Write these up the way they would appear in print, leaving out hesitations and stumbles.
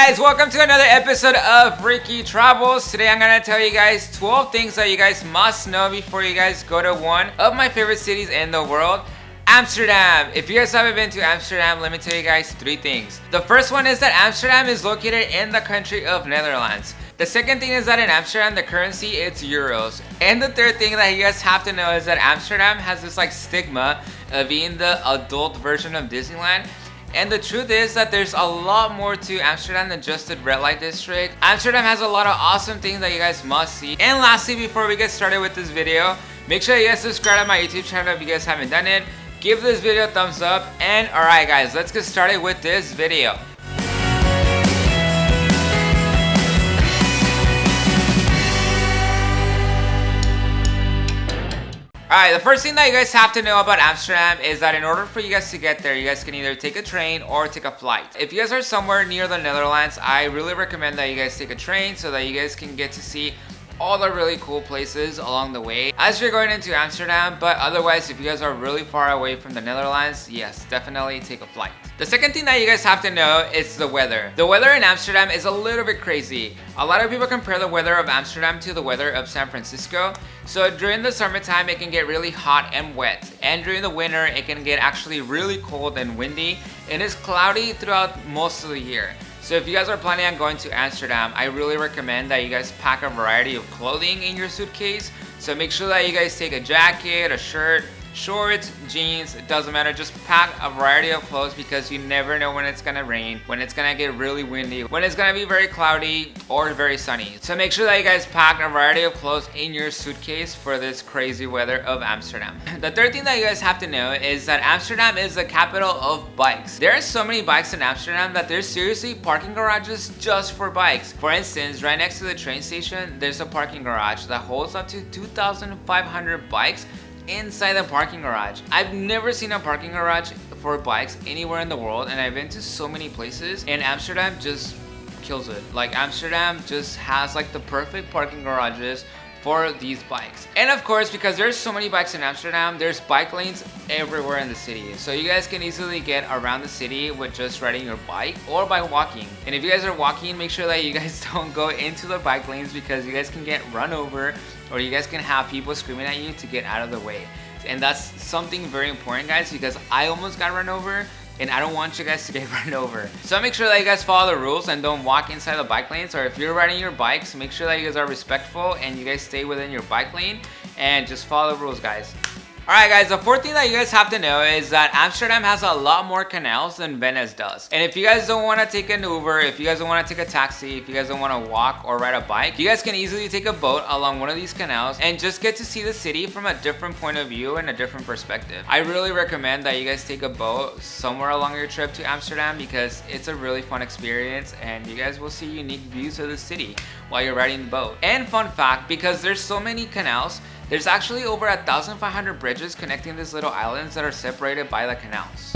guys, welcome to another episode of Freaky Travels. Today I'm gonna tell you guys 12 things that you guys must know before you guys go to one of my favorite cities in the world, Amsterdam. If you guys haven't been to Amsterdam, let me tell you guys 3 things. The first one is that Amsterdam is located in the country of Netherlands. The second thing is that in Amsterdam, the currency is euros. And the third thing that you guys have to know is that Amsterdam has this stigma of being the adult version of Disneyland. And the truth is that there's a lot more to Amsterdam than just the red light district. Amsterdam has a lot of awesome things that you guys must see. And lastly, before we get started with this video, make sure you guys subscribe to my YouTube channel if you guys haven't done it. Give this video a thumbs up. And alright guys, let's get started with this video. Alright, the first thing that you guys have to know about Amsterdam is that in order for you guys to get there, you guys can either take a train or take a flight. If you guys are somewhere near the Netherlands, I really recommend that you guys take a train so that you guys can get to see all the really cool places along the way as you're going into Amsterdam. But otherwise, if you guys are really far away from the Netherlands, yes, definitely take a flight. The second thing that you guys have to know is the weather. The weather in Amsterdam is a little bit crazy. A lot of people compare the weather of Amsterdam to the weather of San Francisco. So during the summertime, it can get really hot and wet. And during the winter, it can get actually really cold and windy. It is cloudy throughout most of the year. So if you guys are planning on going to Amsterdam, I really recommend that you guys pack a variety of clothing in your suitcase. So make sure that you guys take a jacket, a shirt, shorts, jeans, it doesn't matter. Just pack a variety of clothes because you never know when it's gonna rain, when it's gonna get really windy, when it's gonna be very cloudy or very sunny. So make sure that you guys pack a variety of clothes in your suitcase for this crazy weather of Amsterdam. The third thing that you guys have to know is that Amsterdam is the capital of bikes. There are so many bikes in Amsterdam that there's seriously parking garages just for bikes. For instance, right next to the train station, there's a parking garage that holds up to 2,500 bikes inside the parking garage. I've never seen a parking garage for bikes anywhere in the world, and I've been to so many places, and Amsterdam just kills it. Amsterdam just has the perfect parking garages for these bikes. And of course, because there's so many bikes in Amsterdam, there's bike lanes everywhere in the city. So you guys can easily get around the city with just riding your bike or by walking. And if you guys are walking, make sure that you guys don't go into the bike lanes because you guys can get run over or you guys can have people screaming at you to get out of the way. And that's something very important, guys, because I almost got run over and I don't want you guys to get run over. So make sure that you guys follow the rules and don't walk inside the bike lanes, or if you're riding your bikes, make sure that you guys are respectful and you guys stay within your bike lane and just follow the rules, guys. Alright guys, the fourth thing that you guys have to know is that Amsterdam has a lot more canals than Venice does. And if you guys don't want to take an Uber, if you guys don't want to take a taxi, if you guys don't want to walk or ride a bike, you guys can easily take a boat along one of these canals and just get to see the city from a different point of view and a different perspective. I really recommend that you guys take a boat somewhere along your trip to Amsterdam because it's a really fun experience and you guys will see unique views of the city while you're riding the boat. And fun fact, because there's so many canals, there's actually over 1,500 bridges connecting these little islands that are separated by the canals.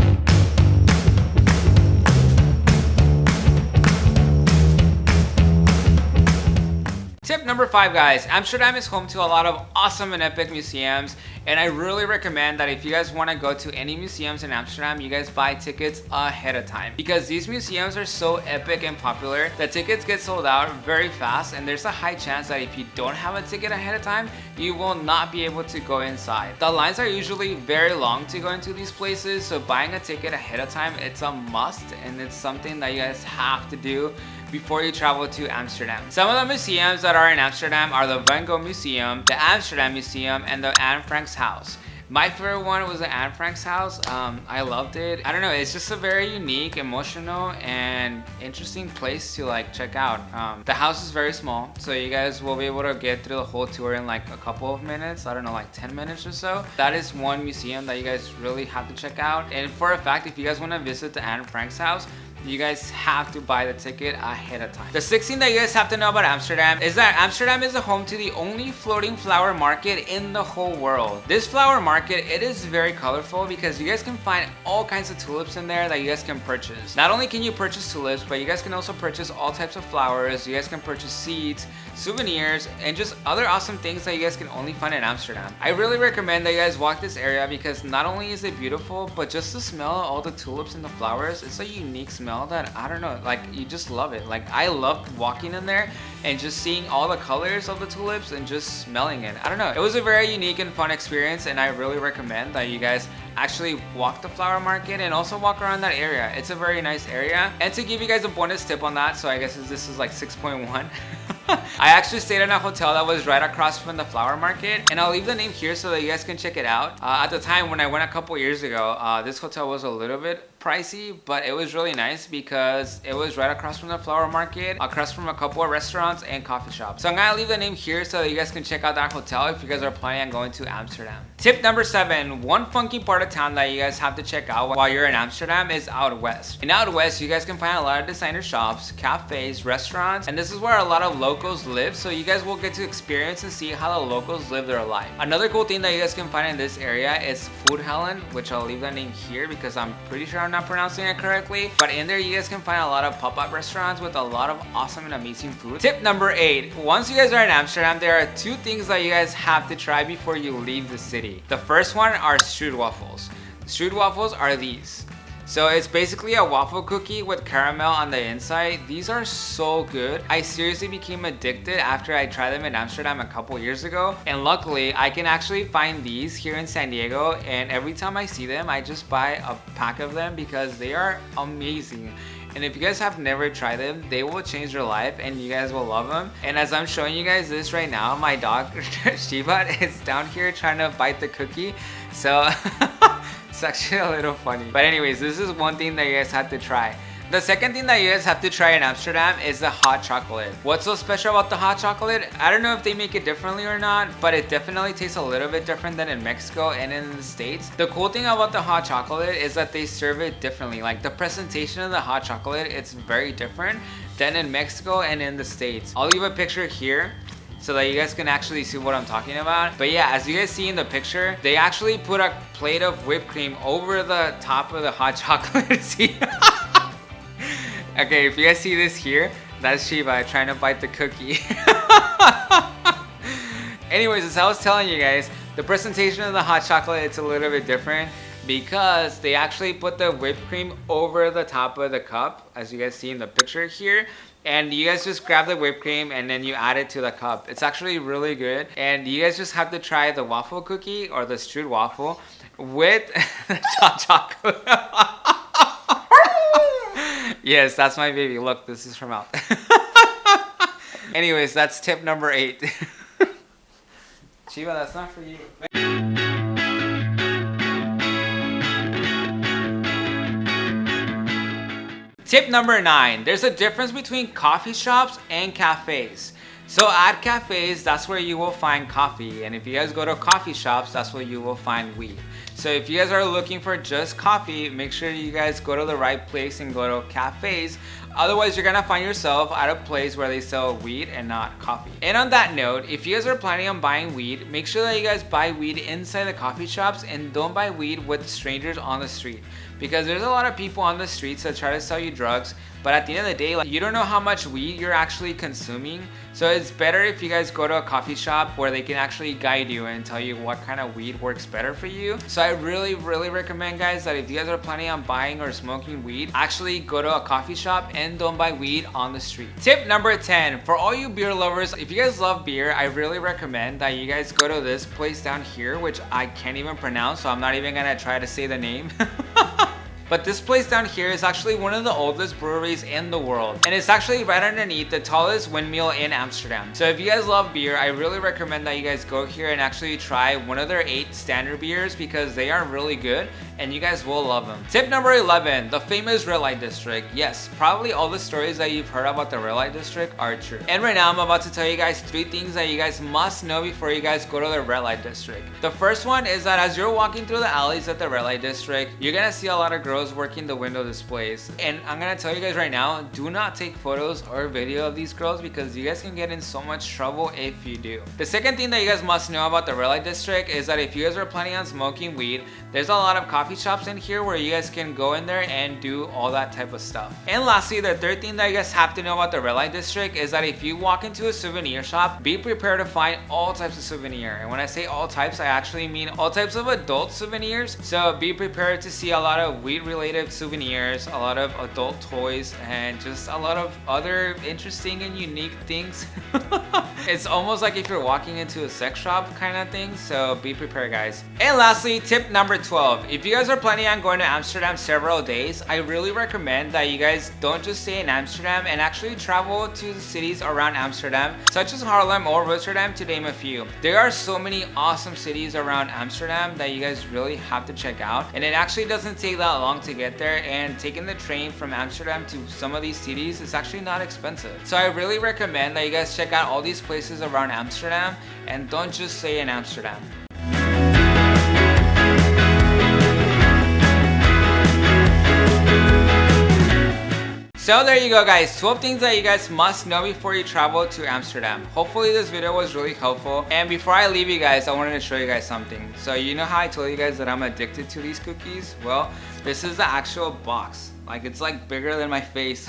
Tip number 5, guys. Amsterdam is home to a lot of awesome and epic museums, and I really recommend that if you guys want to go to any museums in Amsterdam, you guys buy tickets ahead of time because these museums are so epic and popular that tickets get sold out very fast, and there's a high chance that if you don't have a ticket ahead of time, you will not be able to go inside. The lines are usually very long to go into these places, so buying a ticket ahead of time, it's a must, and it's something that you guys have to do before you travel to Amsterdam. Some of the museums that are in Amsterdam are the Van Gogh Museum, the Amsterdam Museum, and the Anne Frank's house. My favorite one was the Anne Frank's house. I loved it. I don't know, it's just a very unique, emotional, and interesting place to check out. The house is very small, so you guys will be able to get through the whole tour in a couple of minutes. I don't know, 10 minutes or so. That is one museum that you guys really have to check out. And for a fact, if you guys want to visit the Anne Frank's house, you guys have to buy the ticket ahead of time. The sixth thing that you guys have to know about Amsterdam is that Amsterdam is the home to the only floating flower market in the whole world. This flower market, it is very colorful because you guys can find all kinds of tulips in there that you guys can purchase. Not only can you purchase tulips, but you guys can also purchase all types of flowers. You guys can purchase seeds. souvenirs, and just other awesome things that you guys can only find in Amsterdam. I really recommend that you guys walk this area because not only is it beautiful, but just the smell of all the tulips and the flowers, it's a unique smell that, I don't know, like you just love it. Like I loved walking in there and just seeing all the colors of the tulips and just smelling it. I don't know, it was a very unique and fun experience, and I really recommend that you guys actually walk the flower market and also walk around that area. It's a very nice area. And to give you guys a bonus tip on that, so I guess this is like 6.1. I actually stayed in a hotel that was right across from the flower market, and I'll leave the name here so that you guys can check it out. At the time when I went a couple years ago, this hotel was a little bit pricey, but it was really nice because it was right across from the flower market, across from a couple of restaurants and coffee shops. So I'm gonna leave the name here so that you guys can check out that hotel if you guys are planning on going to Amsterdam. Tip number 7, one funky part of town that you guys have to check out while you're in Amsterdam is out west. In out west, you guys can find a lot of designer shops, cafes, restaurants, and this is where a lot of locals live, so you guys will get to experience and see how the locals live their life. Another cool thing that you guys can find in this area is Food Helen, which I'll leave the name here because I'm pretty sure I'm not pronouncing it correctly, but in there you guys can find a lot of pop-up restaurants with a lot of awesome and amazing food. Tip number 8, once you guys are in Amsterdam, there are 2 things that you guys have to try before you leave the city. The first one are Waffles. Waffles are these. So it's basically a waffle cookie with caramel on the inside. These are so good. I seriously became addicted after I tried them in Amsterdam a couple years ago. And luckily, I can actually find these here in San Diego. And every time I see them, I just buy a pack of them because they are amazing. And if you guys have never tried them, they will change your life and you guys will love them. And as I'm showing you guys this right now, my dog Shiva is down here trying to bite the cookie. So it's actually a little funny. But anyways, this is one thing that you guys have to try. The second thing that you guys have to try in Amsterdam is the hot chocolate. What's so special about the hot chocolate? I don't know if they make it differently or not, but it definitely tastes a little bit different than in Mexico and in the States. The cool thing about the hot chocolate is that they serve it differently. Like the presentation of the hot chocolate, it's very different than in Mexico and in the States. I'll leave a picture here so that you guys can actually see what I'm talking about. But yeah, as you guys see in the picture, they actually put a plate of whipped cream over the top of the hot chocolate. See? Okay, if you guys see this here, that's Shiva trying to bite the cookie. Anyways, as I was telling you guys, the presentation of the hot chocolate, it's a little bit different because they actually put the whipped cream over the top of the cup, as you guys see in the picture here. And you guys just grab the whipped cream and then you add it to the cup. It's actually really good. And you guys just have to try the waffle cookie or the strudel waffle with the hot chocolate. Yes, that's my baby. Look, this is her mouth. Anyways, that's tip number 8. Shiva, that's not for you. Tip number 9. There's a difference between coffee shops and cafes. So at cafes, that's where you will find coffee. And if you guys go to coffee shops, that's where you will find weed. So if you guys are looking for just coffee, make sure you guys go to the right place and go to cafes. Otherwise, you're gonna find yourself at a place where they sell weed and not coffee. And on that note, if you guys are planning on buying weed, make sure that you guys buy weed inside the coffee shops and don't buy weed with strangers on the street. Because there's a lot of people on the streets that try to sell you drugs, but at the end of the day, like, you don't know how much weed you're actually consuming. So it's better if you guys go to a coffee shop where they can actually guide you and tell you what kind of weed works better for you. So I really recommend, guys, that if you guys are planning on buying or smoking weed, actually go to a coffee shop and don't buy weed on the street. Tip number 10, for all you beer lovers, if you guys love beer, I really recommend that you guys go to this place down here, which I can't even pronounce, so I'm not even gonna try to say the name. But this place down here is actually one of the oldest breweries in the world. And it's actually right underneath the tallest windmill in Amsterdam. So if you guys love beer, I really recommend that you guys go here and actually try one of their 8 standard beers because they are really good and you guys will love them. Tip number 11, the famous red light district. Yes, probably all the stories that you've heard about the red light district are true. And right now I'm about to tell you guys 3 things that you guys must know before you guys go to the red light district. The first one is that as you're walking through the alleys at the red light district, you're gonna see a lot of girls girls working the window displays. And I'm gonna tell you guys right now, do not take photos or video of these girls because you guys can get in so much trouble if you do. The second thing that you guys must know about the red light district is that if you guys are planning on smoking weed, there's a lot of coffee shops in here where you guys can go in there and do all that type of stuff. And lastly, the third thing that you guys have to know about the red light district is that if you walk into a souvenir shop, be prepared to find all types of souvenir. And when I say all types, I actually mean all types of adult souvenirs. So be prepared to see a lot of weed related souvenirs, a lot of adult toys, and just a lot of other interesting and unique things. It's almost like if you're walking into a sex shop kind of thing, so be prepared, guys. And lastly, tip number 12. If you guys are planning on going to Amsterdam several days, I really recommend that you guys don't just stay in Amsterdam and actually travel to the cities around Amsterdam, such as Haarlem or Rotterdam, to name a few. There are so many awesome cities around Amsterdam that you guys really have to check out, and it actually doesn't take that long to get there, and taking the train from Amsterdam to some of these cities is actually not expensive. So I really recommend that you guys check out all these places around Amsterdam and don't just stay in Amsterdam. So there you go, guys, 12 things that you guys must know before you travel to Amsterdam. Hopefully this video was really helpful, and before I leave you guys, I wanted to show you guys something. So you know how I told you guys that I'm addicted to these cookies? Well, this is the actual box. Like, it's like bigger than my face.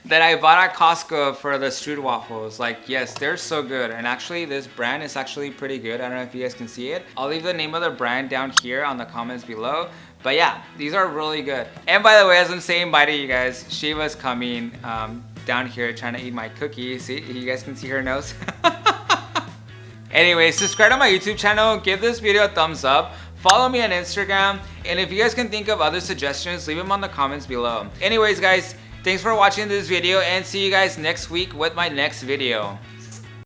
That I bought at Costco for the street waffles. Like, yes, they're so good. And actually, this brand is actually pretty good. I don't know if you guys can see it. I'll leave the name of the brand down here on the comments below. But yeah, these are really good. And by the way, as I'm saying bye to you guys, Shiva's coming down here trying to eat my cookie. See, you guys can see her nose. Anyway, subscribe to my YouTube channel. Give this video a thumbs up. Follow me on Instagram. And if you guys can think of other suggestions, leave them on the comments below. Anyways, guys, thanks for watching this video, and see you guys next week with my next video.